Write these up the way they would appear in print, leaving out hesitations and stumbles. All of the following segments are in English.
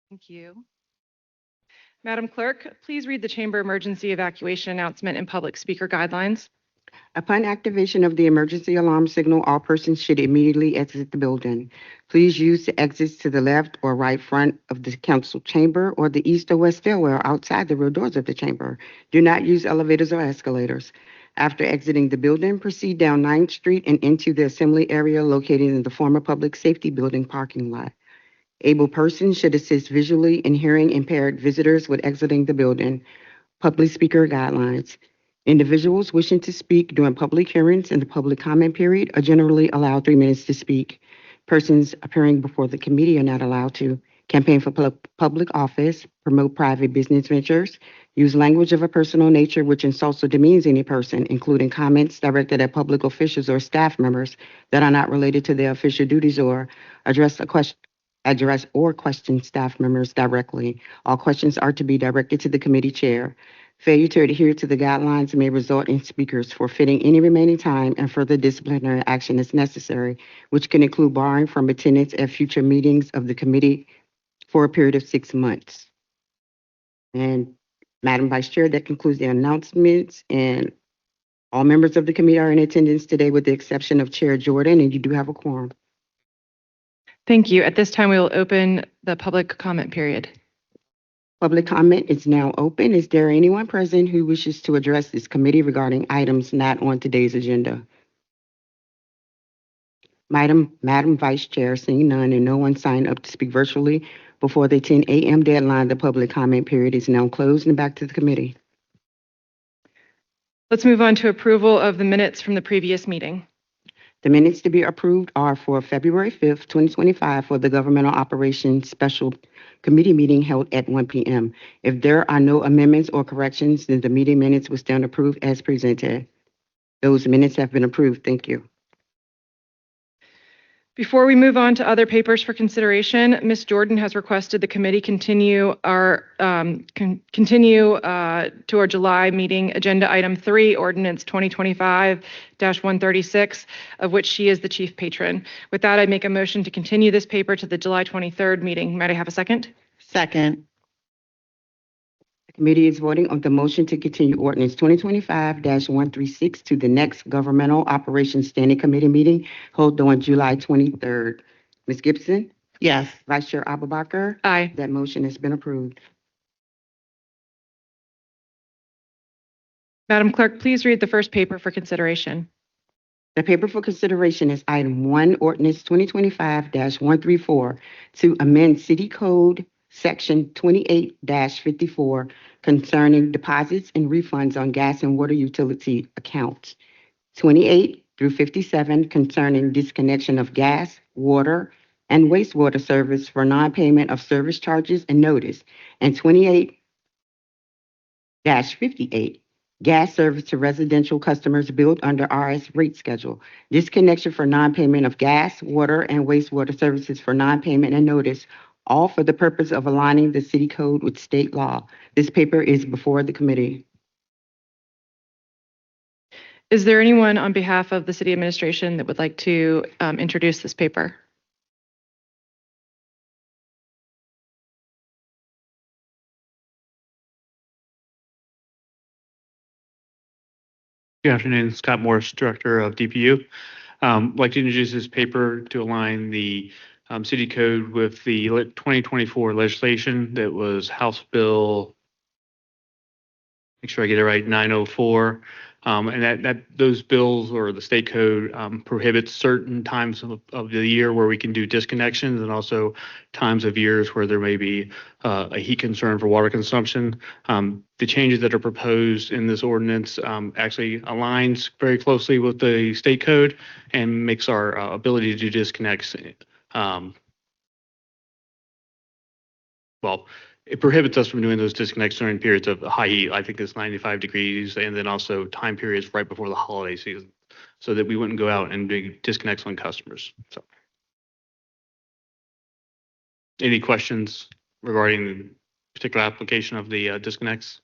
Thank you. Madam Clerk, please read the chamber emergency evacuation announcement and public speaker guidelines. Upon activation of the emergency alarm signal, all persons should immediately exit the building. Please use the exits to the left or right front of the council chamber or the east or west stairwell outside the rear doors of the chamber. Do not use elevators or escalators. After exiting the building, proceed down 9th Street and into the assembly area located in the former public safety building parking lot. Able persons should assist visually and hearing impaired visitors with exiting the building. Public speaker guidelines. Individuals wishing to speak during public hearings and the public comment period are generally allowed 3 minutes to speak. Persons appearing before the committee are not allowed to campaign for public office, promote private business ventures, use language of a personal nature which insults or demeans any person, including comments directed at public officials or staff members that are not related to their official duties, or address or question staff members directly. All questions are to be directed to the committee chair. Failure to adhere to the guidelines may result in speakers forfeiting any remaining time, and further disciplinary action is necessary, which can include barring from attendance at future meetings of the committee for a period of 6 months. And Madam Vice Chair, that concludes the announcements, and all members of the committee are in attendance today with the exception of Chair Jordan, and you do have a quorum. Thank you. At this time, we will open the public comment period. Public comment is now open. Is there anyone present who wishes to address this committee regarding items not on today's agenda? Madam Vice Chair, seeing none and no one signed up to speak virtually before the 10 a.m. deadline, the public comment period is now closed and back to the committee. Let's move on to approval of the minutes from the previous meeting. The minutes to be approved are for February 5th, 2025 for the Governmental Operations Special Committee meeting held at 1 p.m. If there are no amendments or corrections, then the meeting minutes will stand approved as presented. Those minutes have been approved. Thank you. Before we move on to other papers for consideration, Ms. Jordan has requested the committee continue to our July meeting agenda item 3, ordinance 2025-136, of which she is the chief patron. With that, I make a motion to continue this paper to the July 23rd meeting. Might I have a second? Second. The committee is voting on the motion to continue ordinance 2025-136 to the next Governmental Operations Standing Committee meeting held on July 23rd. Ms. Gibson? Yes. Vice Chair Abubakar? Aye. That motion has been approved. Madam Clerk, please read the first paper for consideration. The paper for consideration is item 1, ordinance 2025-134 to amend City Code Section 28-54 concerning deposits and refunds on gas and water utility accounts. 28 through 57 concerning disconnection of gas, water, and wastewater service for non-payment of service charges and notice. And 28-58, gas service to residential customers billed under RS rate schedule. Disconnection for non-payment of gas, water, and wastewater services for non-payment and notice, all for the purpose of aligning the city code with state law. This paper is before the committee. Is there anyone on behalf of the city administration that would like to introduce this paper? Good afternoon, Scott Morris, Director of DPU. I'd like to introduce this paper to align the city code with the 2024 legislation that was House Bill, make sure I get it right, 904. And those bills, or the state code, prohibits certain times of the year where we can do disconnections, and also times of years where there may be a heat concern for water consumption. The changes that are proposed in this ordinance actually aligns very closely with the state code and makes our ability to do disconnects, it prohibits us from doing those disconnects during periods of high heat. I think it's 95 degrees, and then also time periods right before the holiday season, so that we wouldn't go out and do disconnects on customers. So, any questions regarding the particular application of the disconnects?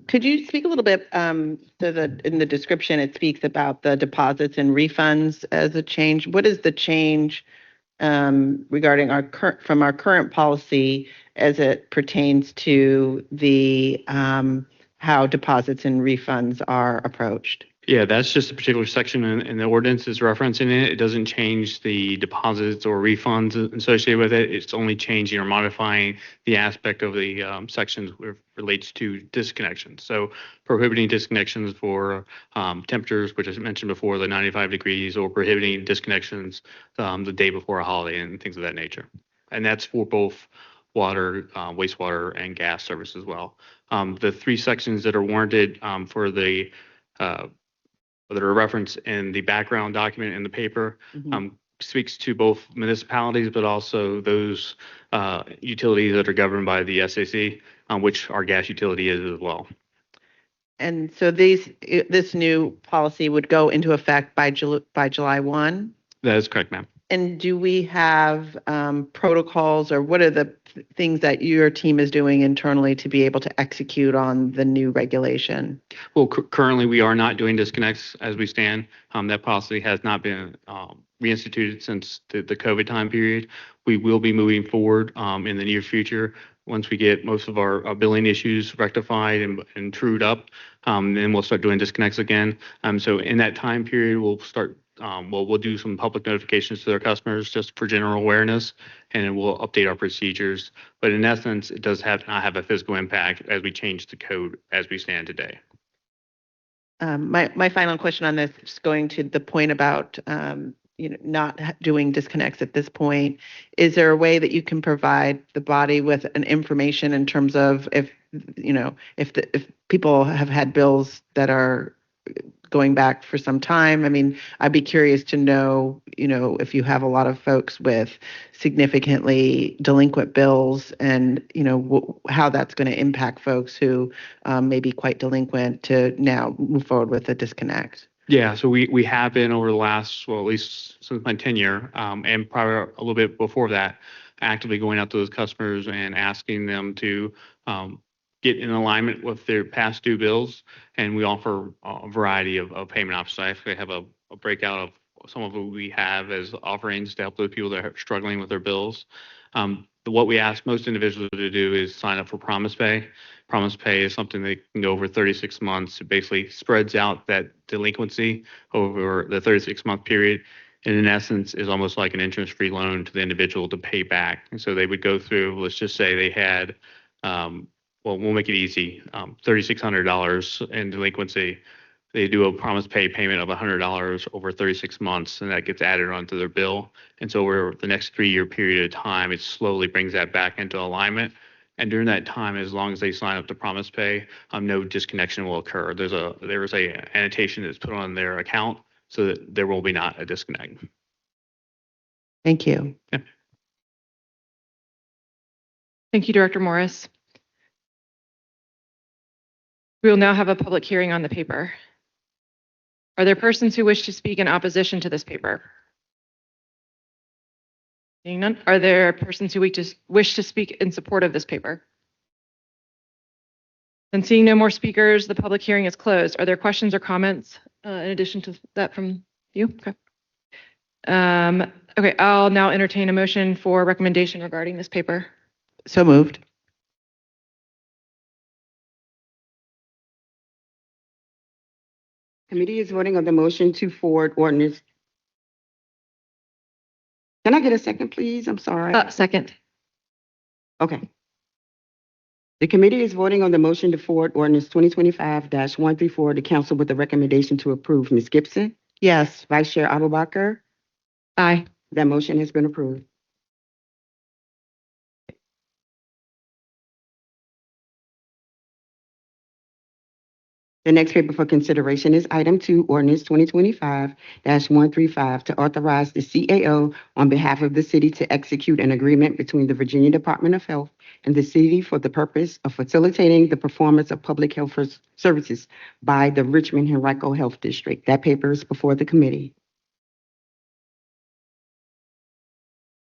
Could you speak a little bit in the description, it speaks about the deposits and refunds as a change. What is the change regarding from our current policy as it pertains to the, how deposits and refunds are approached. Yeah, that's just a particular section in the ordinance is referencing it. It doesn't change the deposits or refunds associated with it. It's only changing or modifying the aspect of the sections where it relates to disconnections. So prohibiting disconnections for temperatures, which I mentioned before, the 95 degrees, or prohibiting disconnections the day before a holiday and things of that nature. And that's for both water, wastewater, and gas service as well. The three sections that are warranted for the that are referenced in the background document in the paper, speaks to both municipalities, but also those utilities that are governed by the SAC, which our gas utility is as well. And so this new policy would go into effect by July 1? That is correct, ma'am. And do we have protocols, or what are the things that your team is doing internally to be able to execute on the new regulation? Well, currently we are not doing disconnects as we stand. That policy has not been reinstituted since the COVID time period. We will be moving forward in the near future once we get most of our billing issues rectified and trued up. Then we'll start doing disconnects again. So in that time period, we'll start. We'll do some public notifications to their customers just for general awareness, and then we'll update our procedures. But in essence, it does not have a physical impact as we change the code as we stand today. My final question on this is going to the point about not doing disconnects at this point. Is there a way that you can provide the body with an information in terms of if people have had bills that are going back for some time? I mean, I'd be curious to know, if you have a lot of folks with significantly delinquent bills and, how that's going to impact folks who may be quite delinquent to now move forward with a disconnect. Yeah, so we have been over the last, well, at least since my tenure, and probably a little bit before that, actively going out to those customers and asking them to get in alignment with their past due bills. And we offer a variety of payment options. I actually have a breakout of some of what we have as offerings to help those people that are struggling with their bills. What we ask most individuals to do is sign up for Promise Pay. Promise Pay is something that can go over 36 months. It basically spreads out that delinquency over the 36-month period. And in essence, is almost like an interest-free loan to the individual to pay back. And so they would go through, let's just say they had, well, we'll make it easy, $3,600 in delinquency. They do a Promise Pay payment of $100 over 36 months, and that gets added onto their bill. And so over the next 3-year period of time, it slowly brings that back into alignment. And during that time, as long as they sign up to Promise Pay, no disconnection will occur. There is a annotation that's put on their account so that there will be not a disconnect. Thank you. Yeah. Thank you, Director Morris. We will now have a public hearing on the paper. Are there persons who wish to speak in opposition to this paper? Seeing none, are there persons who wish to speak in support of this paper? And seeing no more speakers, the public hearing is closed. Are there questions or comments in addition to that from you? Okay. Okay, I'll now entertain a motion for recommendation regarding this paper. So moved. Committee is voting on the motion to forward ordinance. Can I get a second, please? I'm sorry. Second. Okay. The committee is voting on the motion to forward ordinance 2025-134 to council with a recommendation to approve. Ms. Gibson? Yes. Vice Chair Abubakar? Aye. That motion has been approved. The next paper for consideration is item 2, ordinance 2025-135 to authorize the CAO on behalf of the city to execute an agreement between the Virginia Department of Health and the city for the purpose of facilitating the performance of public health services by the Richmond Henrico Health District. That paper is before the committee.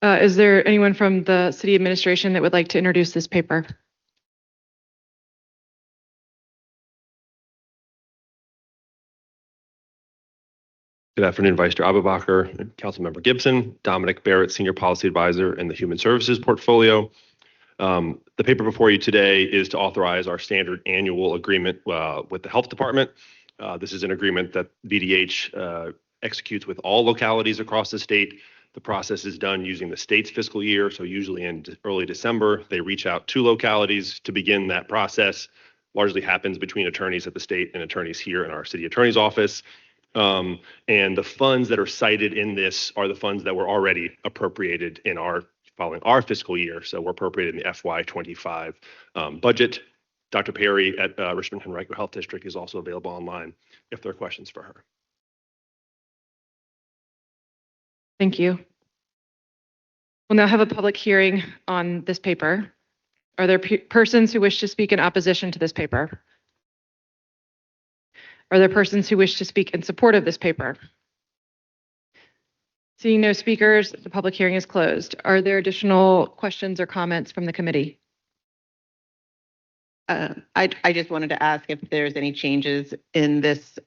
Is there anyone from the city administration that would like to introduce this paper? Good Good afternoon, Vice Chair Abubaker, Councilmember Gibson, Dominic Barrett, Senior Policy Advisor in the Human Services Portfolio. The paper before you today is to authorize our standard annual agreement with the Health Department. This is an agreement that VDH executes with all localities across the state. The process is done using the state's fiscal year, so usually in early December, they reach out to localities to begin that process. Largely happens between attorneys at the state and attorneys here in our city attorney's office. And the funds that are cited in this are the funds that were already appropriated in following our fiscal year. So we're appropriated in the FY25 budget. Dr. Perry at Richmond Henrico Health District is also available online if there are questions for her. Thank you. We'll now have a public hearing on this paper. Are there persons who wish to speak in opposition to this paper? Are there persons who wish to speak in support of this paper? Seeing no speakers, the public hearing is closed. Are there additional questions or comments from the committee? I just wanted to ask if there's any changes in this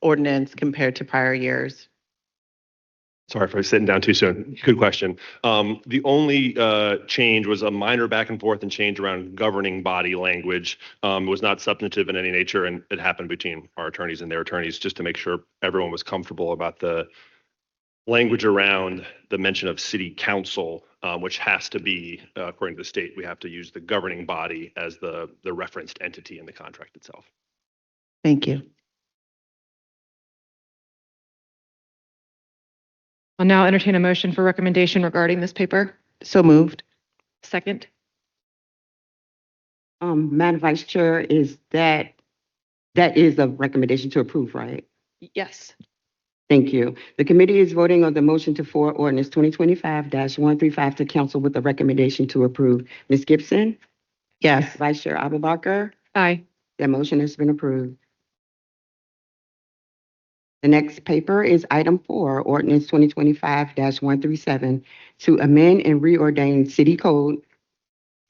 ordinance compared to prior years. Sorry for sitting down too soon. Good question. The only change was a minor back and forth and change around governing body language. It was not substantive in any nature, and it happened between our attorneys and their attorneys just to make sure everyone was comfortable about the language around the mention of city council, which has to be, according to the state, we have to use the governing body as the referenced entity in the contract itself. Thank you. I'll now entertain a motion for recommendation regarding this paper. So moved. Second. Madam Vice Chair, that is a recommendation to approve, right? Yes. Thank you. The committee is voting on the motion to forward ordinance 2025-135 to council with a recommendation to approve. Ms. Gibson? Yes. Vice Chair Abubaker? Aye. That motion has been approved. The next paper is item 4, ordinance 2025-137 to amend and reordain city code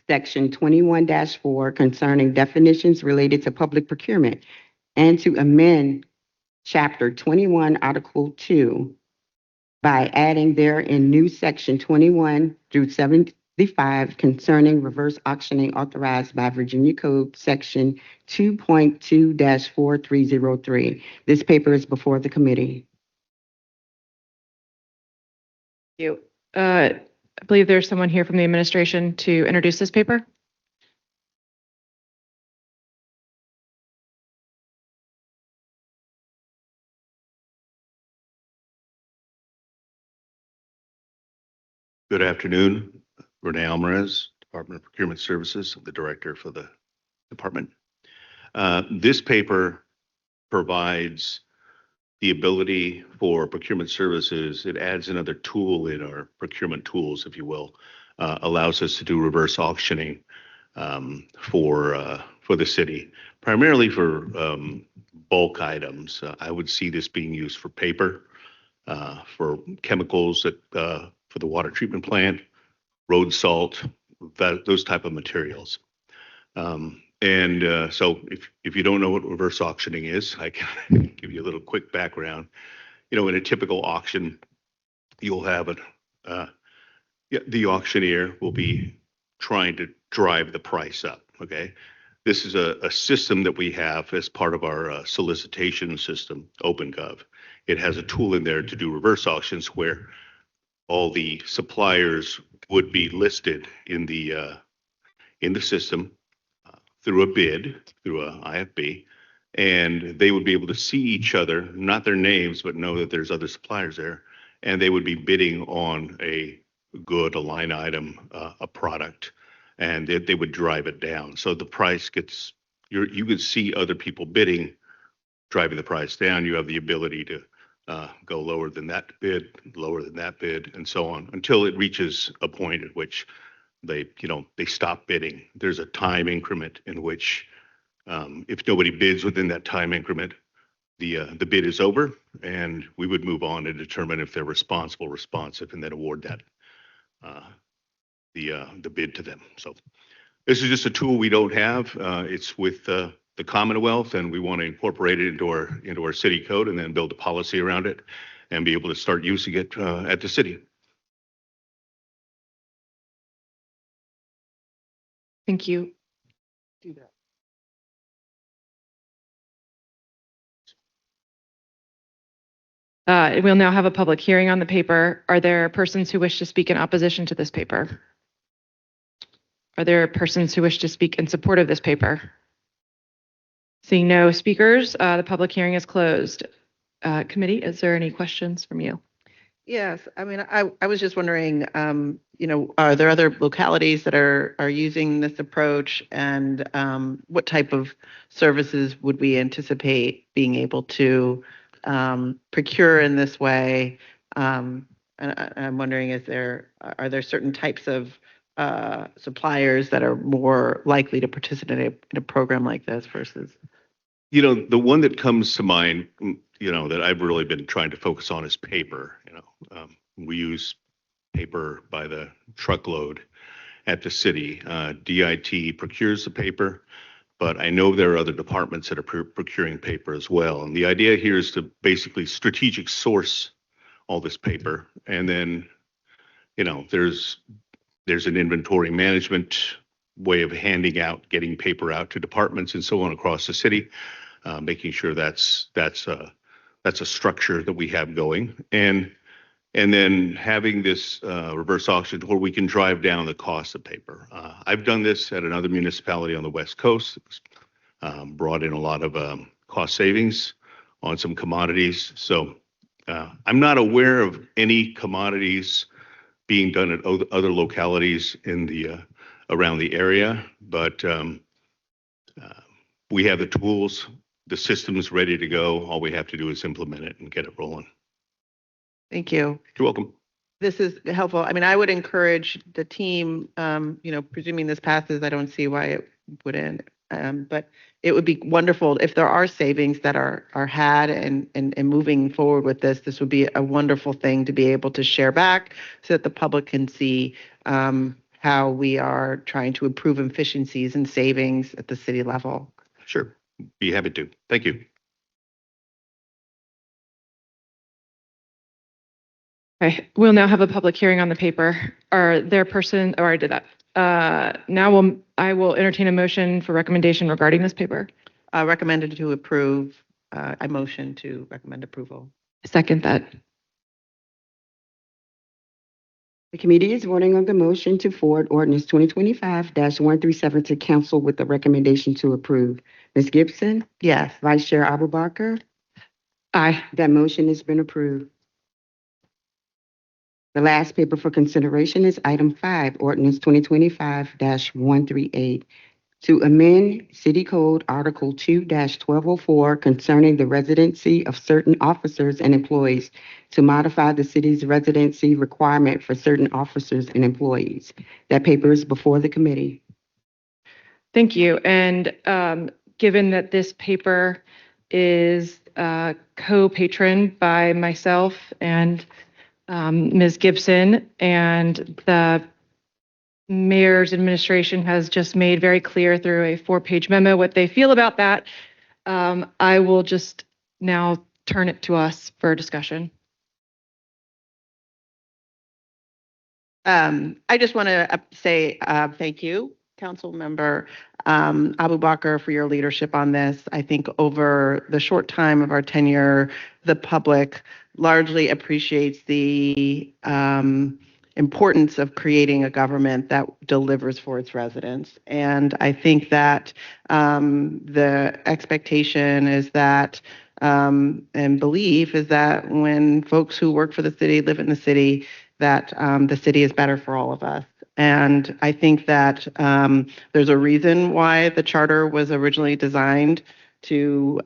section 21-4 concerning definitions related to public procurement and to amend chapter 21 article 2 by adding therein new section 21 through 75 concerning reverse auctioning authorized by Virginia Code section 2.2-4303. This paper is before the committee. Thank you. I believe there's someone here from the administration to introduce this paper. Good afternoon. Renee Alvarez, Department of Procurement Services, the director for the department. This paper provides the ability for procurement services. It adds another tool in our procurement tools, if you will, allows us to do reverse auctioning for the city, primarily for bulk items. I would see this being used for paper, for chemicals that for the water treatment plant, road salt, those type of materials. So if you don't know what reverse auctioning is, I can give you a little quick background. In a typical auction, you'll have the auctioneer will be trying to drive the price up, okay? This is a system that we have as part of our solicitation system, OpenGov. It has a tool in there to do reverse auctions where all the suppliers would be listed in the system through a bid, through a IFB, and they would be able to see each other, not their names, but know that there's other suppliers there, and they would be bidding on a good, a line item, a product, and they would drive it down. So the price gets, you could see other people bidding, driving the price down. You have the ability to go lower than that bid, and so on, until it reaches a point at which they stop bidding. There's a time increment in which, if nobody bids within that time increment, the bid is over, and we would move on and determine if they're responsive, and then award that the bid to them. So this is just a tool we don't have. It's with the the Commonwealth, and we want to incorporate it into our city code and then build a policy around it and be able to start using it at the city. Thank you. We'll now have a public hearing on the paper. Are there persons who wish to speak in opposition to this paper? Are there persons who wish to speak in support of this paper? Seeing no speakers, the public hearing is closed. Committee, is there any questions from you? Yes, I mean, I was just wondering, are there other localities that are using this approach, and what type of services would we anticipate being able to procure in this way? And I'm wondering, are there certain types of suppliers that are more likely to participate in a program like this versus? The one that comes to mind, that I've really been trying to focus on is paper. We use paper by the truckload at the city. DIT procures the paper, but I know there are other departments that are procuring paper as well. And the idea here is to basically strategic source all this paper. And then, there's an inventory management way of getting paper out to departments and so on across the city, making sure that's a structure that we have going. And then having this reverse auction where we can drive down the cost of paper. I've done this at another municipality on the West Coast. It brought in a lot of cost savings on some commodities. So I'm not aware of any commodities being done at other localities around the area, but we have the tools, the system's ready to go. All we have to do is implement it and get it rolling. Thank you. You're welcome. This is helpful. I mean, I would encourage the team, presuming this passes, I don't see why it wouldn't. But it would be wonderful if there are savings that are had and moving forward with this. This would be a wonderful thing to be able to share back so that the public can see how we are trying to improve efficiencies and savings at the city level. Sure. Be happy to. Thank you. Okay, we'll now have a public hearing on the paper. Are there persons, I did that. I will entertain a motion for recommendation regarding this paper. Recommended to approve. I motion to recommend approval. Second that. The committee is voting on the motion to forward ordinance 2025-137 to council with the recommendation to approve. Ms. Gibson? Yes. Vice Chair Abubakar? Aye. That motion has been approved. The last paper for consideration is item 5, ordinance 2025-138, to amend City Code Article 2-1204 concerning the residency of certain officers and employees to modify the city's residency requirement for certain officers and employees. That paper is before the committee. Thank you. And given that this paper is co-patroned by myself and Ms. Gibson, and the mayor's administration has just made very clear through a 4-page memo what they feel about that, I will just now turn it to us for discussion. I just want to say thank you, Council Member Abubakar, for your leadership on this. I think over the short time of our tenure, the public largely appreciates the importance of creating a government that delivers for its residents. And I think that the expectation is that and belief is that when folks who work for the city, live in the city, that the city is better for all of us. And I think that there's a reason why the charter was originally designed to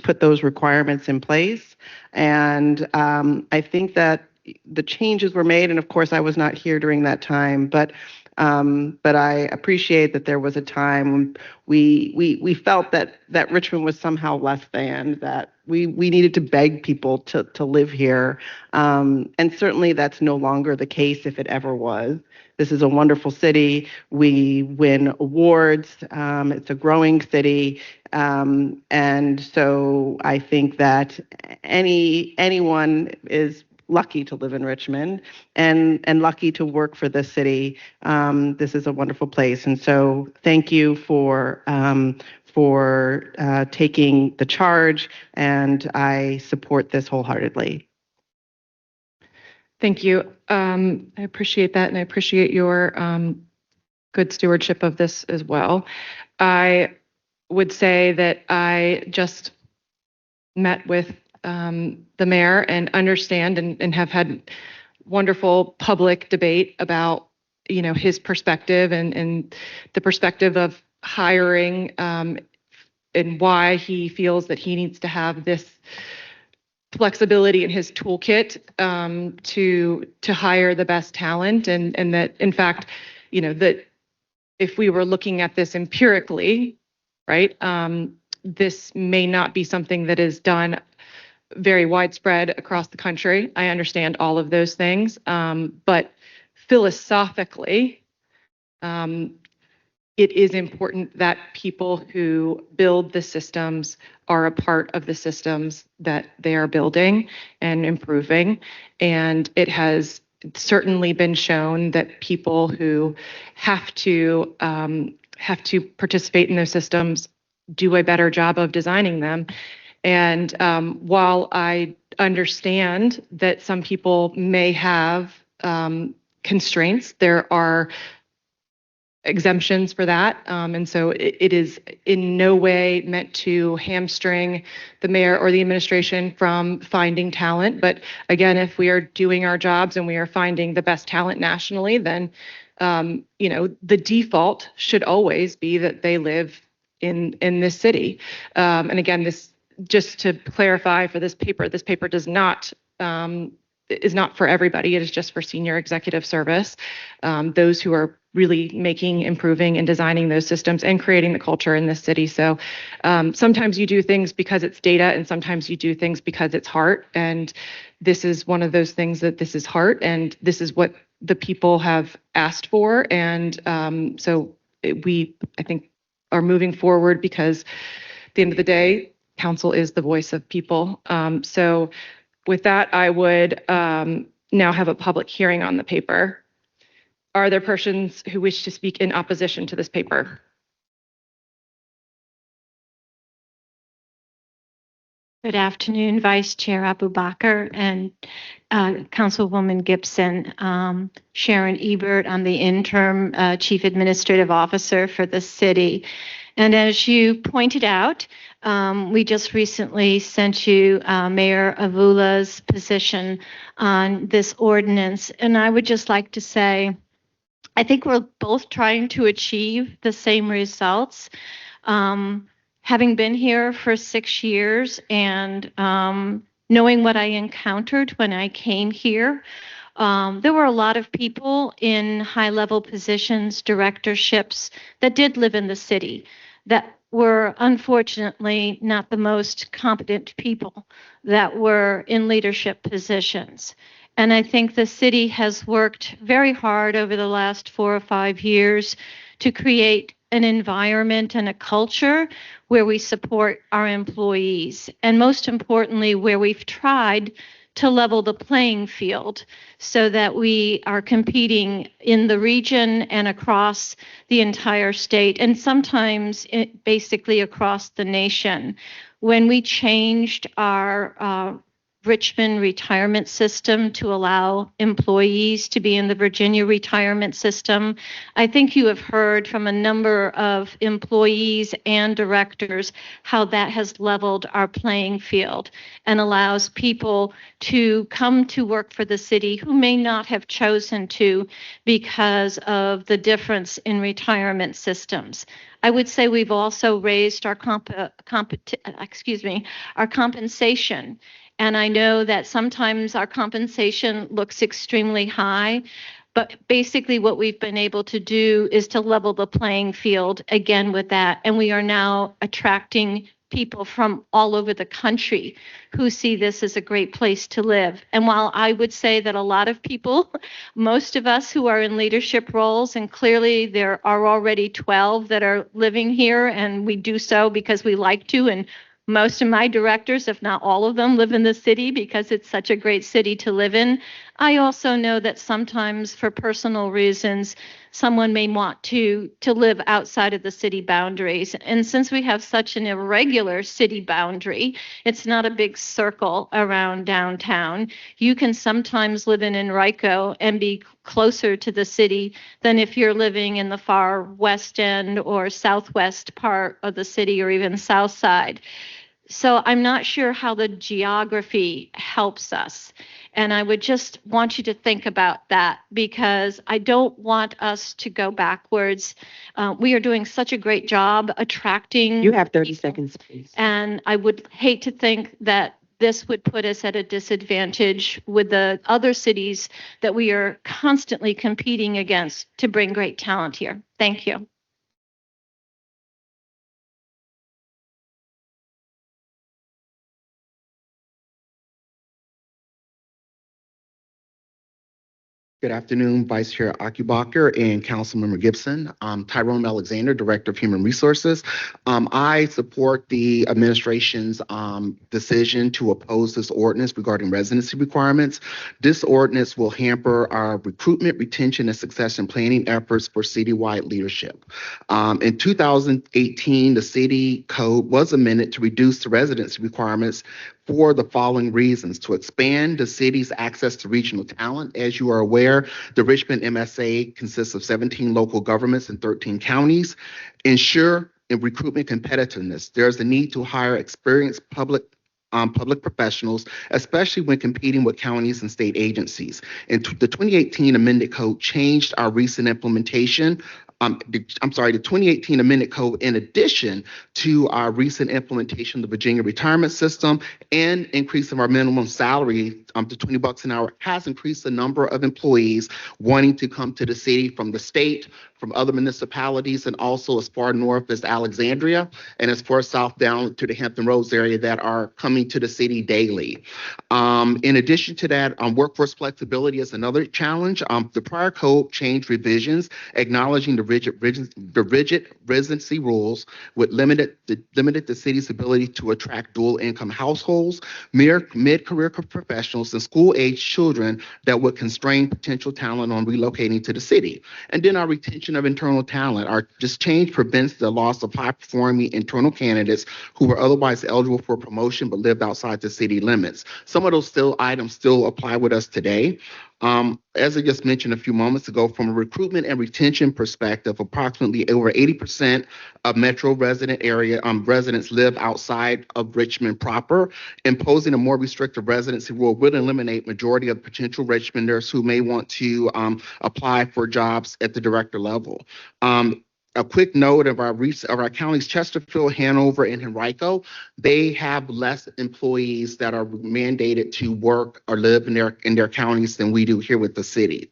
put those requirements in place. And I think that the changes were made, and of course I was not here during that time, but I appreciate that there was a time when we felt that Richmond was somehow less than, that we needed to beg people to live here. And certainly that's no longer the case, if it ever was. This is a wonderful city. We win awards. It's a growing city. And so I think that anyone is lucky to live in Richmond and lucky to work for this city. This is a wonderful place. And so thank you for taking the charge, and I support this wholeheartedly. Thank you. I appreciate that, and I appreciate your good stewardship of this as well. I would say that I just met with the mayor and understand and have had wonderful public debate about, his perspective and the perspective of hiring, and why he feels that he needs to have this flexibility in his toolkit, to hire the best talent, and that, in fact, that if we were looking at this empirically, right, this may not be something that is done very widespread across the country. I understand all of those things, but philosophically, it is important that people who build the systems are a part of the systems that they are building and improving. And it has certainly been shown that people who have to participate in those systems do a better job of designing them. And while I understand that some people may have constraints, there are exemptions for that. And so it is in no way meant to hamstring the mayor or the administration from finding talent. But again, if we are doing our jobs and we are finding the best talent nationally, then the default should always be that they live in this city. And again, this, just to clarify for this paper does not is not for everybody. It is just for senior executive service, those who are really making, improving, and designing those systems and creating the culture in this city. So sometimes you do things because it's data, and sometimes you do things because it's heart. And this is one of those things that this is heart, and this is what the people have asked for. And so we, I think, are moving forward because at the end of the day, council is the voice of people. So with that, I would now have a public hearing on the paper. Are there persons who wish to speak in opposition to this paper? Good afternoon, Vice Chair Abubakar and Councilwoman Gibson. Sharon Ebert, I'm the interim Chief Administrative Officer for the city. And as you pointed out, we just recently sent you Mayor Avula's position on this ordinance. And I would just like to say, I think we're both trying to achieve the same results. Having been here for 6 years and knowing what I encountered when I came here, there were a lot of people in high-level positions, directorships, that did live in the city that were unfortunately not the most competent people that were in leadership positions. And I think the city has worked very hard over the last 4 or 5 years to create an environment and a culture where we support our employees, and most importantly, where we've tried to level the playing field so that we are competing in the region and across the entire state, and sometimes basically across the nation. When we changed our Richmond retirement system to allow employees to be in the Virginia retirement system, I think you have heard from a number of employees and directors how that has leveled our playing field and allows people to come to work for the city who may not have chosen to because of the difference in retirement systems. I would say we've also raised our compensation. And I know that sometimes our compensation looks extremely high, but basically what we've been able to do is to level the playing field again with that. And we are now attracting people from all over the country who see this as a great place to live. And while I would say that a lot of people, most of us who are in leadership roles, and clearly there are already 12 that are living here, and we do so because we like to, and most of my directors, if not all of them, live in the city because it's such a great city to live in. I also know that sometimes for personal reasons, someone may want to live outside of the city boundaries. And since we have such an irregular city boundary, it's not a big circle around downtown. You can sometimes live in Enrico and be closer to the city than if you're living in the far west end or southwest part of the city or even south side. So I'm not sure how the geography helps us. And I would just want you to think about that because I don't want us to go backwards. We are doing such a great job attracting. You have 30 people, seconds, please. and I would hate to think that this would put us at a disadvantage with the other cities that we are constantly competing against to bring great talent here. Thank you. Good afternoon, Vice Chair Akibacher and Councilmember Gibson. I'm Tyrone Alexander, Director of Human Resources. I support the administration's decision to oppose this ordinance regarding residency requirements. This ordinance will hamper our recruitment, retention, and succession planning efforts for citywide leadership. In 2018, the city code was amended to reduce the residency requirements for the following reasons: to expand the city's access to regional talent. As you are aware, the Richmond MSA consists of 17 local governments and 13 counties. Ensure in recruitment competitiveness. There's a need to hire experienced public professionals, especially when competing with counties and state agencies. And the 2018 amended code changed our recent implementation. The 2018 amended code, in addition to our recent implementation of the Virginia retirement system and increase of our minimum salary to $20 an hour, has increased the number of employees wanting to come to the city from the state, from other municipalities, and also as far north as Alexandria and as far south down to the Hampton Roads area that are coming to the city daily. In addition to that, workforce flexibility is another challenge. The prior code changed revisions, acknowledging the rigid residency rules, which limited the city's ability to attract dual income households, mid-career professionals, and school-age children that would constrain potential talent on relocating to the city. And then our retention of internal talent. This change prevents the loss of high-performing internal candidates who were otherwise eligible for promotion but lived outside the city limits. Some of those items still apply with us today. As I just mentioned a few moments ago, from a recruitment and retention perspective, approximately over 80% of metro resident area residents live outside of Richmond proper. Imposing a more restrictive residency rule would eliminate majority of potential Richmonders who may want to apply for jobs at the director level. A quick note of our counties: Chesterfield, Hanover, and Henrico. They have less employees that are mandated to work or live in their counties than we do here with the city.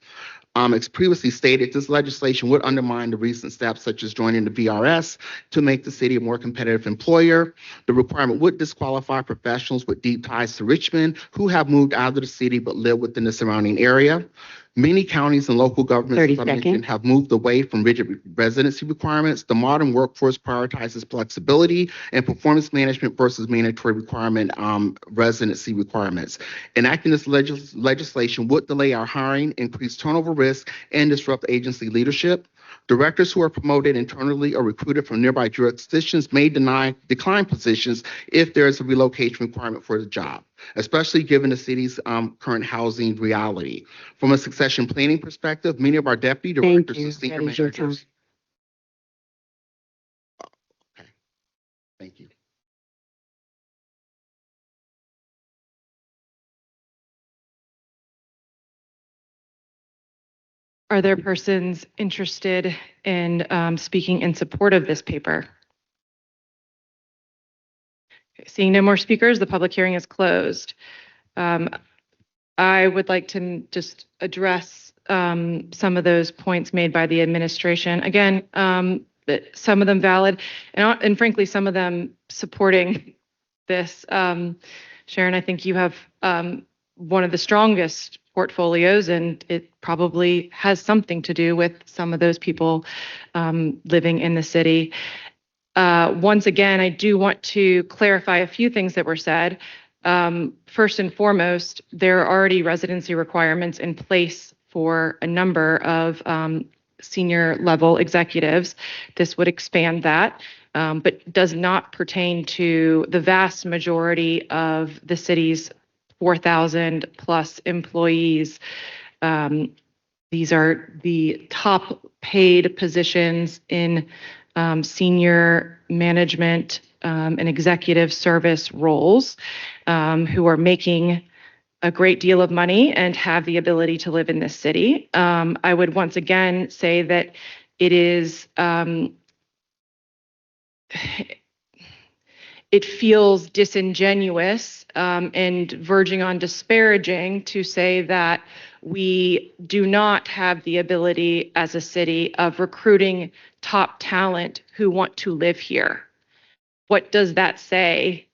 As previously stated, this legislation would undermine the recent steps such as joining the VRS to make the city a more competitive employer. The requirement would disqualify professionals with deep ties to Richmond who have moved out of the city but live within the surrounding area. Many counties and local governments, 30 as I mentioned, seconds. have moved away from rigid residency requirements. The modern workforce prioritizes flexibility and performance management versus mandatory requirement residency requirements. Enacting this legislation would delay our hiring, increase turnover risk, and disrupt agency leadership. Directors who are promoted internally or recruited from nearby jurisdictions may decline positions if there is a relocation requirement for the job, especially given the city's current housing reality. From a succession planning perspective, many of our deputy directors and senior That is your time. managers. Okay. Thank you. Are there persons interested in speaking in support of this paper? Okay, seeing no more speakers, the public hearing is closed. I would like to just address some of those points made by the administration. Again, some of them valid, and frankly, some of them supporting this. Sharon, I think you have one of the strongest portfolios, and it probably has something to do with some of those people living in the city. Once again, I do want to clarify a few things that were said. First and foremost, there are already residency requirements in place for a number of senior level executives. This would expand that, but does not pertain to the vast majority of the city's 4,000 plus employees. These are the top paid positions in senior management and executive service roles, who are making a great deal of money and have the ability to live in this city. I would once again say that it is, it feels disingenuous and verging on disparaging to say that we do not have the ability as a city of recruiting top talent who want to live here. What does that say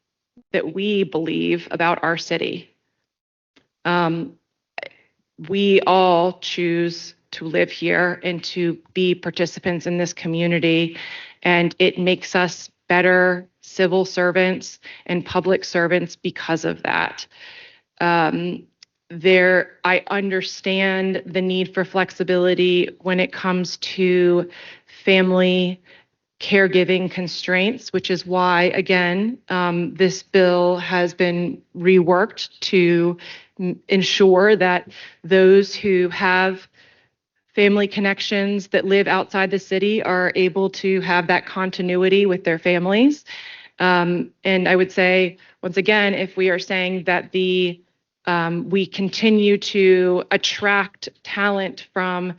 that we believe about our city? We all choose to live here and to be participants in this community, and it makes us better civil servants and public servants because of that. I understand the need for flexibility when it comes to family caregiving constraints, which is why, again, this bill has been reworked to ensure that those who have family connections that live outside the city are able to have that continuity with their families. And I would say, once again, if we are saying that we continue to attract talent from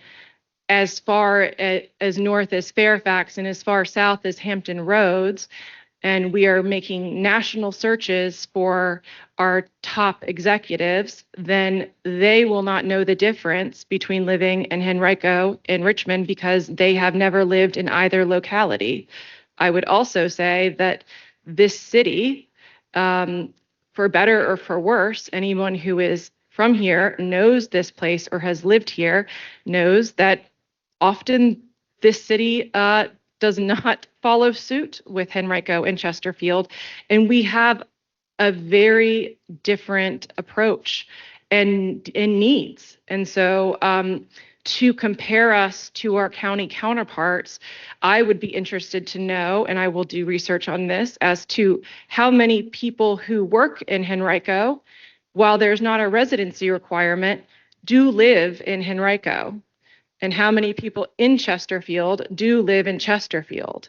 as far as north as Fairfax and as far south as Hampton Roads, and we are making national searches for our top executives, then they will not know the difference between living in Henrico and Richmond because they have never lived in either locality. I would also say that this city, for better or for worse, anyone who is from here knows this place or has lived here knows that often this city does not follow suit with Henrico and Chesterfield, and we have a very different approach and needs. And so to compare us to our county counterparts, I would be interested to know, and I will do research on this, as to how many people who work in Henrico, while there's not a residency requirement, do live in Henrico, and how many people in Chesterfield do live in Chesterfield.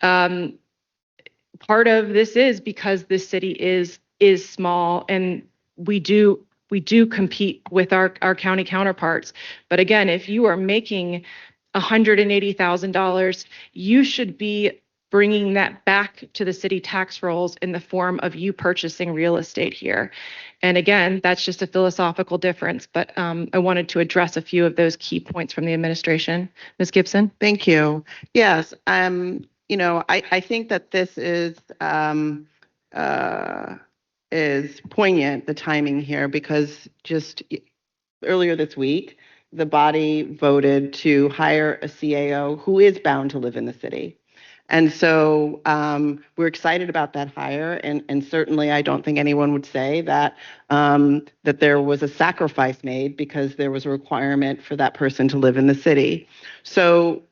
Part of this is because this city is small, and we do compete with our county counterparts. But again, if you are making $180,000, you should be bringing that back to the city tax rolls in the form of you purchasing real estate here. And again, that's just a philosophical difference, but I wanted to address a few of those key points from the administration. Ms. Gibson? Thank you. Yes, I think that this is poignant, the timing here, because just earlier this week, the body voted to hire a CAO who is bound to live in the city. And so we're excited about that hire, and certainly I don't think anyone would say that that there was a sacrifice made because there was a requirement for that person to live in the city. So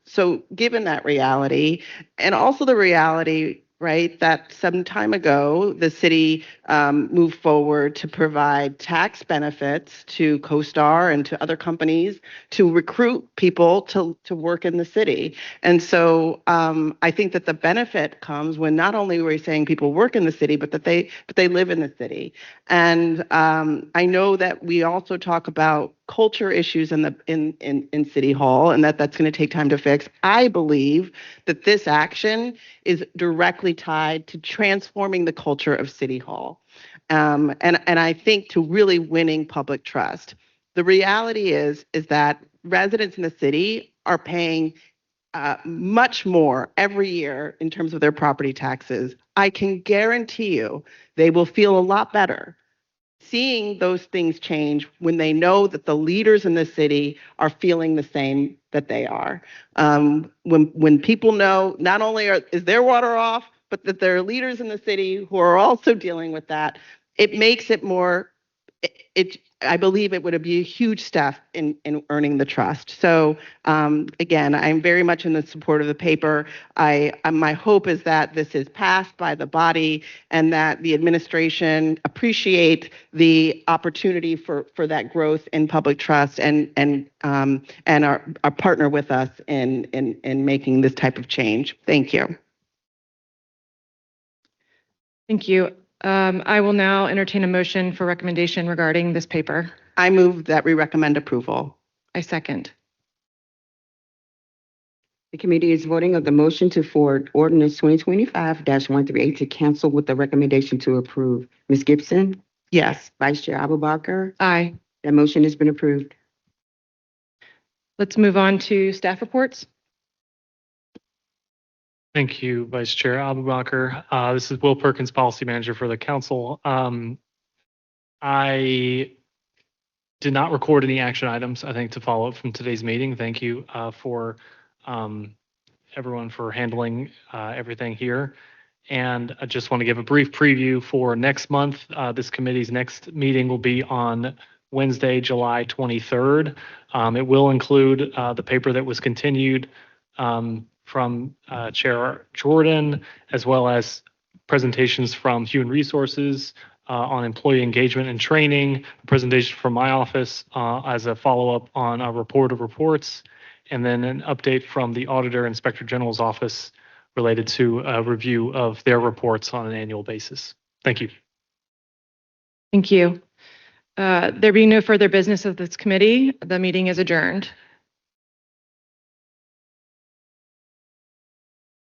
given that reality, and also the reality, right, that some time ago, the city moved forward to provide tax benefits to CoStar and to other companies to recruit people to work in the city. And so I think that the benefit comes when not only we're saying people work in the city, but that they live in the city. And I know that we also talk about culture issues in City Hall, and that's going to take time to fix. I believe that this action is directly tied to transforming the culture of City Hall, and I think to really winning public trust. The reality is that residents in the city are paying much more every year in terms of their property taxes. I can guarantee you they will feel a lot better seeing those things change when they know that the leaders in the city are feeling the same that they are. When people know not only is their water off, but that there are leaders in the city who are also dealing with that, it makes it more. I believe it would be a huge step in earning the trust. So again, I'm very much in the support of the paper. My hope is that this is passed by the body and that the administration appreciate the opportunity for that growth in public trust and our partner with us in making this type of change. Thank you. Thank you. I will now entertain a motion for recommendation regarding this paper. I move that we recommend approval. I second. The committee is voting on the motion to forward ordinance 2025-138 to cancel with the recommendation to approve. Ms. Gibson? Yes. Vice Chair Abubakar? Aye. That motion has been approved. Let's move on to staff reports. Thank you, Vice Chair Abubakar. This is Will Perkins, Policy Manager for the Council. I did not record any action items, I think, to follow up from today's meeting. Thank you for everyone for handling everything here. And I just want to give a brief preview for next month. This committee's next meeting will be on Wednesday, July 23rd. It will include the paper that was continued from Chair Jordan, as well as presentations from Human Resources on employee engagement and training, a presentation from my office as a follow-up on a report of reports, and then an update from the Auditor Inspector General's office related to a review of their reports on an annual basis. Thank you. Thank you. There being no further business of this committee, the meeting is adjourned.